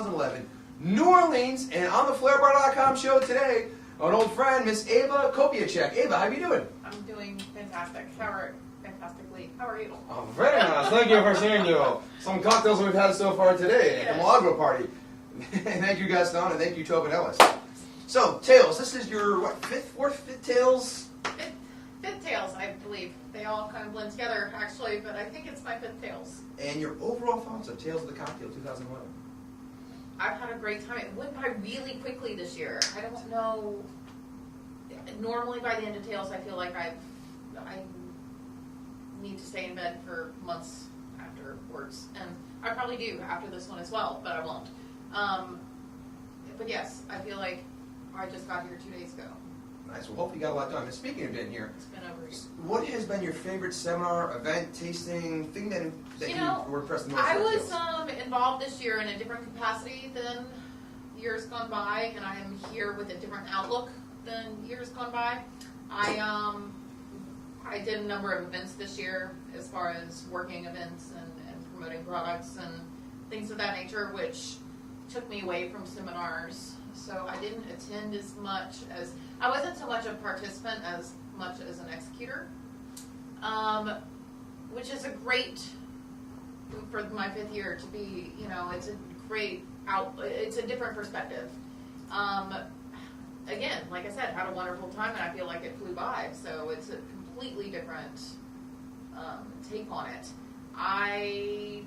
2011, New Orleans, and on the FlairBar.com show today, an old friend, Miss Ava Kopieczek. Ava, how you doing? I'm doing fantastic. Fantastically. How are you? Oh, very nice. Thank you for sharing some cocktails we've had so far today at the Milagro party. Thank you, Gaston, and thank you, Tobin Ellis. So, Tails, this is your, fifth Tails? Fifth Tails, I believe. They all kind of blend together, actually, but I think it's my fifth Tails. And your overall thoughts of Tales of the Cocktail 2011? I've had a great time. It went by really quickly this year. I don't know. Normally, by the end of Tales, I feel like I need to stay in bed for months afterwards, and I probably do after this one as well, but I won't. But yes, I feel like I just got here 2 days ago. Nice. Well, hopefully you got a lot done. And speaking of getting here, It's been over a year. what has been your favorite seminar, event, tasting, thing that you were impressed the most I about was Tales? involved this year in a different capacity than years gone by, and I am here with a different outlook than years gone by. I did a number of events this year as far as working events and promoting products and things of that nature, which took me away from seminars. So I didn't attend as much as, I wasn't so much a participant as much as an executor, which is a great, for my fifth year to be, it's a great it's a different perspective. Again, like I said, had a wonderful time and I feel like it flew by, so it's a completely different take on it. I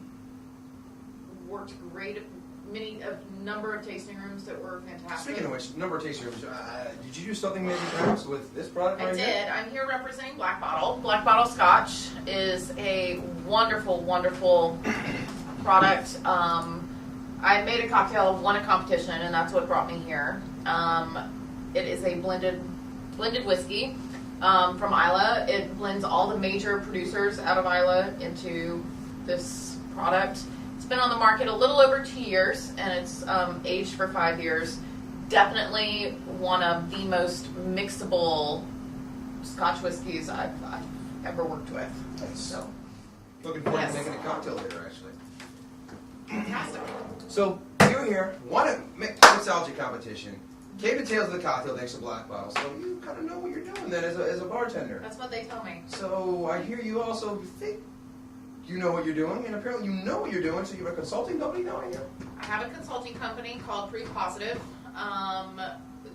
worked great at number of tasting rooms that were fantastic. Speaking of which, number of tasting rooms, did you do something maybe perhaps with this product right I here? did. I'm here representing Black Bottle. Black Bottle Scotch is a wonderful, wonderful product. I made a cocktail, won a competition, and that's what brought me here. It is a blended whiskey from Isla. It blends all the major producers out of Isla into this product. It's been on the market a little over 2 years, and it's aged for 5 years. Definitely one of the most mixable Scotch whiskeys I've ever worked with. Nice. So, Looking forward Yes. to making a cocktail later, actually. fantastic. So, you're here, won a mixology competition, came to Tales of the Cocktail thanks to Black Bottle, so you kind of know what you're doing then as a bartender. That's what they tell me. So, I hear you also think you know what you're doing, and apparently you know what you're doing, so you have a consulting company down here? I have a consulting company called Proof Positive.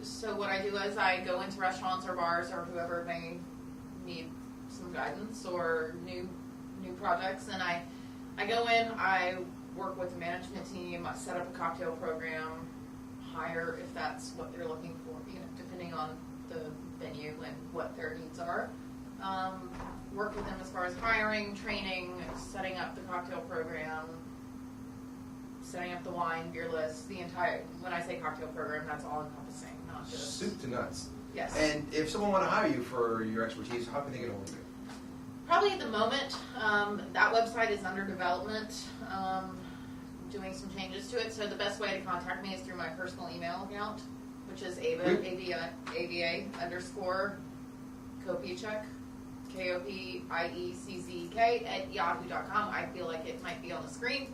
So what I do is I go into restaurants or bars or whoever may need some guidance or new projects, and I go in, I work with the management team, I set up a cocktail program, hire if that's what they're looking for, depending on the venue and what their needs are. Work with them as far as hiring, training, setting up the cocktail program, setting up the wine, beer list, the entire, when I say cocktail program, that's all encompassing, not just... Soup to nuts. Yes. And if someone want to hire you for your expertise, how can they get a hold of you? Probably at the moment, that website is under development, doing some changes to it, so the best way to contact me is through my personal email account, which is Ava, AVA _Kopieczek, KOPIECCK @yahoo.com. I feel like it might be on the screen.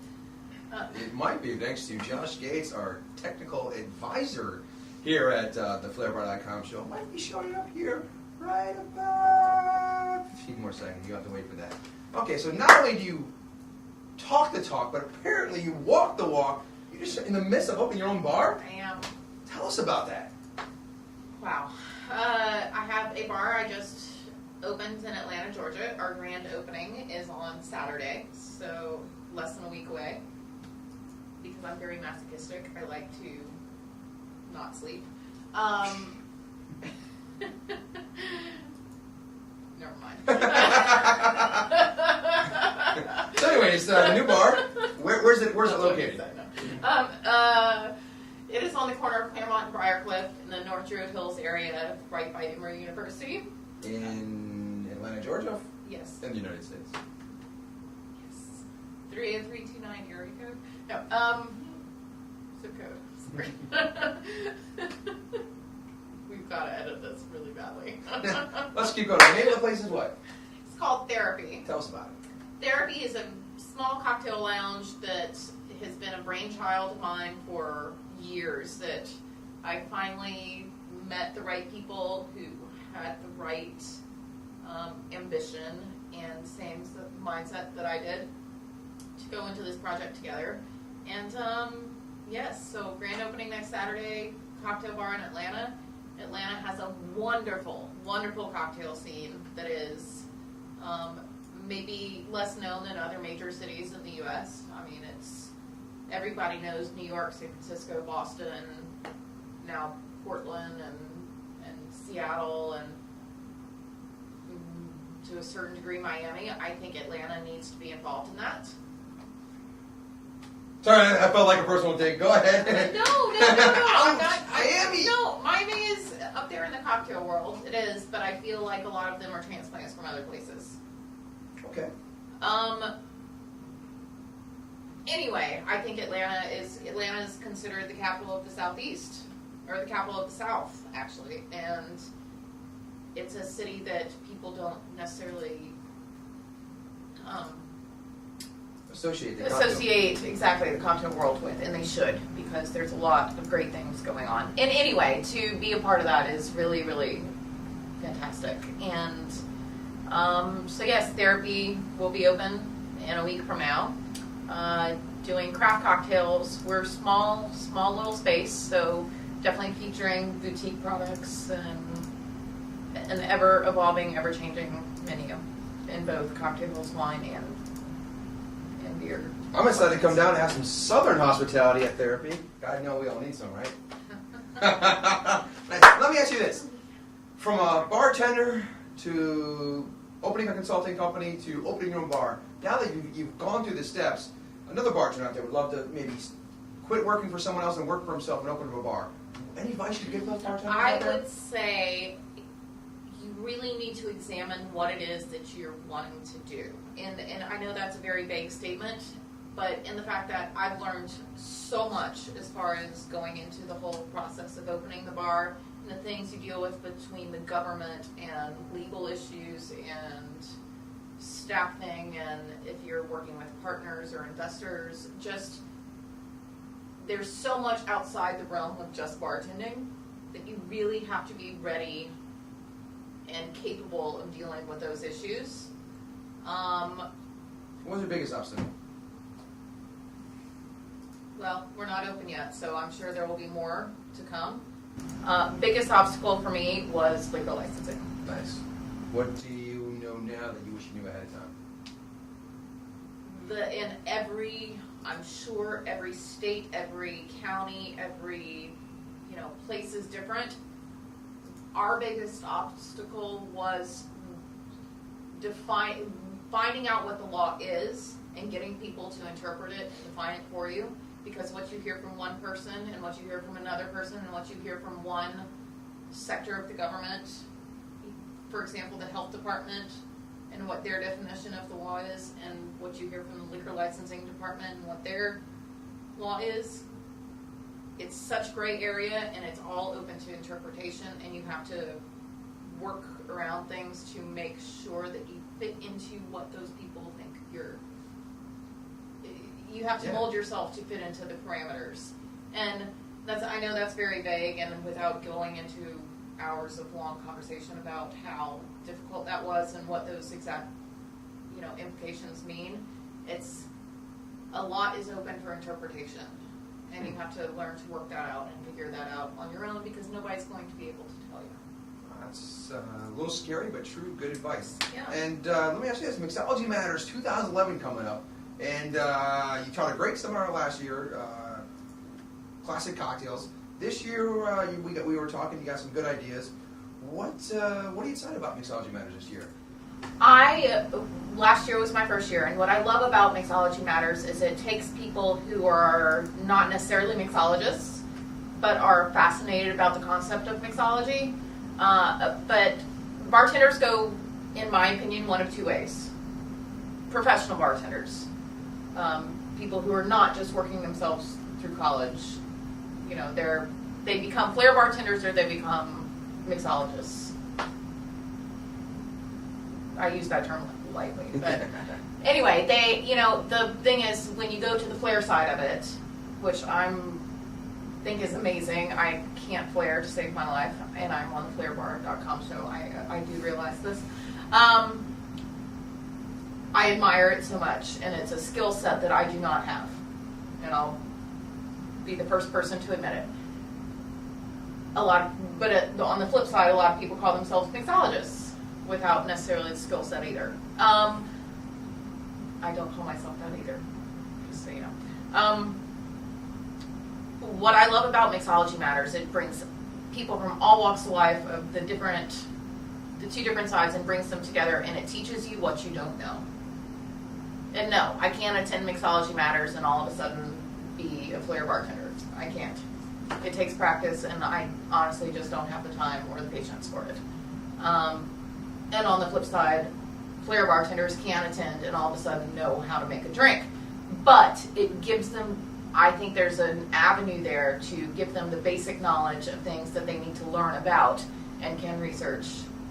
It might be, thanks to Josh Gates, our technical advisor here at the FlairBar.com show. Might be showing up here right about 15 more seconds. You have to wait for that. Okay, so not only do you talk the talk, but apparently you walk the walk. You're just in the midst of opening your own bar? I am. Tell us about that. Wow. I have a bar I just opened in Atlanta, Georgia. Our grand opening is on Saturday, so less than a week away. Because I'm very masochistic, I like to not sleep. Never mind. So anyways, the new bar, where's it located? It is on the corner of Claremont and Briarcliff in the North Druid Hills area, right by Emory University. In Atlanta, Georgia? Yes. In the United States. Yes. 30329 area code? No, zip code. Sorry. We've got to edit this really badly. Let's keep going. The name of the place is what? It's called Therapy. Tell us about it. Therapy is a small cocktail lounge that has been a brainchild of mine for years, that I finally met the right people who had the right ambition and same mindset that I did to go into this project together. And yes, so grand opening next Saturday, cocktail bar in Atlanta. Atlanta has a wonderful, wonderful cocktail scene that is maybe less known than other major cities in the U.S. I mean, everybody knows New York, San Francisco, Boston, now Portland and Seattle, and to a certain degree Miami. I think Atlanta needs to be involved in that. Sorry, I felt like a personal dig. Go ahead. No. Miami. No, Miami is up there in the cocktail world. It is, but I feel like a lot of them are transplants from other places. Okay. Anyway, I think Atlanta is considered the capital of the Southeast, or the capital of the South, actually, and it's a city that people don't necessarily associate exactly the cocktail world with, and they should, because there's a lot of great things going on. And anyway, to be a part of that is really, really fantastic. And so yes, therapy will be open in a week from now. Doing craft cocktails. We're small little space, so definitely featuring boutique products and an ever evolving, ever changing menu in both cocktails, wine, and beer. I'm excited to come down and have some Southern hospitality at therapy. God, know we all need some, right? Let me ask you this: from a bartender to opening a consulting company to opening your own bar, now that you've gone through the steps, another bartender out there would love to maybe quit working for someone else and work for himself and open up a bar. Any advice you give those bartenders out there? I would say you really need to examine what it is that you're wanting to do. And I know that's a very vague statement, but in the fact that I've learned so much as far as going into the whole process of opening the bar, and the things you deal with between the government and legal issues and staffing, and if you're working with partners or investors, just there's so much outside the realm of just bartending that you really have to be ready and capable of dealing with those issues. What's your biggest obstacle? Well, we're not open yet, so I'm sure there will be more to come. Biggest obstacle for me was liquor licensing. Nice. What do you know now that you wish you knew ahead of time? I'm sure every state, every county, every place is different. Our biggest obstacle was finding out what the law is and getting people to interpret it and define it for you. Because what you hear from one person and what you hear from another person and what you hear from one sector of the government, for example, the health department and what their definition of the law is, and what you hear from the liquor licensing department and what their law is, it's such gray area, and it's all open to interpretation, and you have to work around things to make sure that you fit into what those people think you have to mold yourself to fit into the parameters. And I know that's very vague, and without going into hours of long conversation about how difficult that was and what those exact implications mean, a lot is open for interpretation, and you have to learn to work that out and figure that out on your own, because nobody's going to be able to tell you. That's a little scary, but true, good advice. Yeah. And let me ask you this: Mixology Matters 2011 coming up, and you taught a great seminar last year, classic cocktails. This year, we were talking. You got some good ideas. What are you excited about Mixology Matters this year? Last year was my first year, and what I love about Mixology Matters is it takes people who are not necessarily mixologists, but are fascinated about the concept of mixology. But bartenders go, in my opinion, one of two ways. Professional bartenders, people who are not just working themselves through college. They become flair bartenders, or they become mixologists. I use that term lightly, but anyway, the thing is, when you go to the flair side of it, which think is amazing. I can't flare to save my life, and I'm on the flairbar.com, so I do realize this. I admire it so much, and it's a skill set that I do not have, and I'll be the first person to admit it. But on the flip side, a lot of people call themselves mixologists without necessarily the skill set either. I don't call myself that either, just so you know. What I love about Mixology Matters, it brings people from all walks of life of the two different sides and brings them together, and it teaches you what you don't know. And no, I can't attend Mixology Matters and all of a sudden be a flair bartender. I can't. It takes practice, and I honestly just don't have the time or the patience for it. And on the flip side, flair bartenders can attend and all of a sudden know how to make a drink. But it gives them, I think there's an avenue there to give them the basic knowledge of things that they need to learn about and can research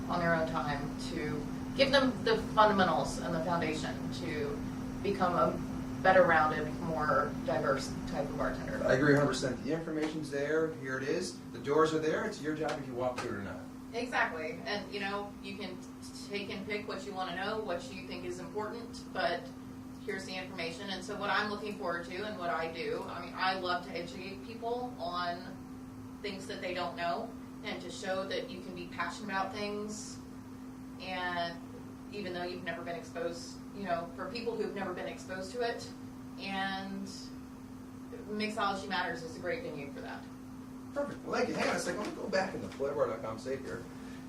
on their own time to give them the fundamentals and the foundation to become a better rounded, more diverse type of bartender. I agree 100%. The information's there. Here it is. The doors are there. It's your job if you walk through it or not. Exactly. And, you can take and pick what you want to know, what you think is important, but here's the information. And so what I'm looking forward to and what I do, I love to educate people on things that they don't know and to show that you can be passionate about things, and even though you've never been exposed, for people who've never been exposed to it, and Mixology Matters is a great venue for that. Perfect. Well, thank you. Hang on a second. Let me go back in the flairbar.com safe here.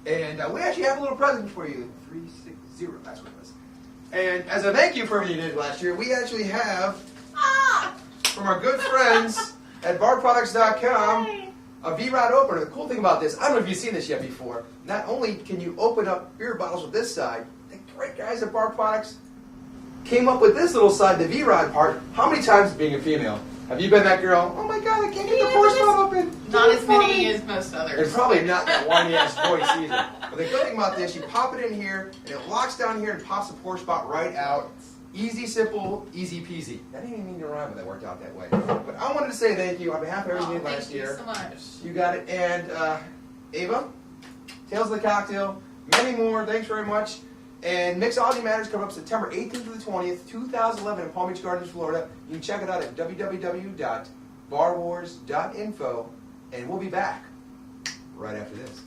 And we actually have a little present for you. 360, that's what it was. And as a thank you for everything you did last year, we actually have, from our good friends at barproducts.com, a V-Rod opener. The cool thing about this, I don't know if you've seen this yet before, not only can you open up beer bottles with this side, the great guys at Bar Products came up with this little side, the V-Rod part. How many times, being a female, have you been that girl, oh my god, I can't get the force valve open? Not as many as most others. And probably not that whiny-ass voice either. But the good thing about this, you pop it in here, and it locks down here and pops the pour spot right out. Easy, simple, easy peasy. That didn't even mean to rhyme, but that worked out that way. But I wanted to say thank you on behalf of everything last year. Thank you so much. You got it. And Ava, Tales of the Cocktail, many more. Thanks very much. And Mixology Matters coming up September 18th to the 20th, 2011 in Palm Beach Gardens, Florida. You can check it out at www.barwars.info. And we'll be back right after this.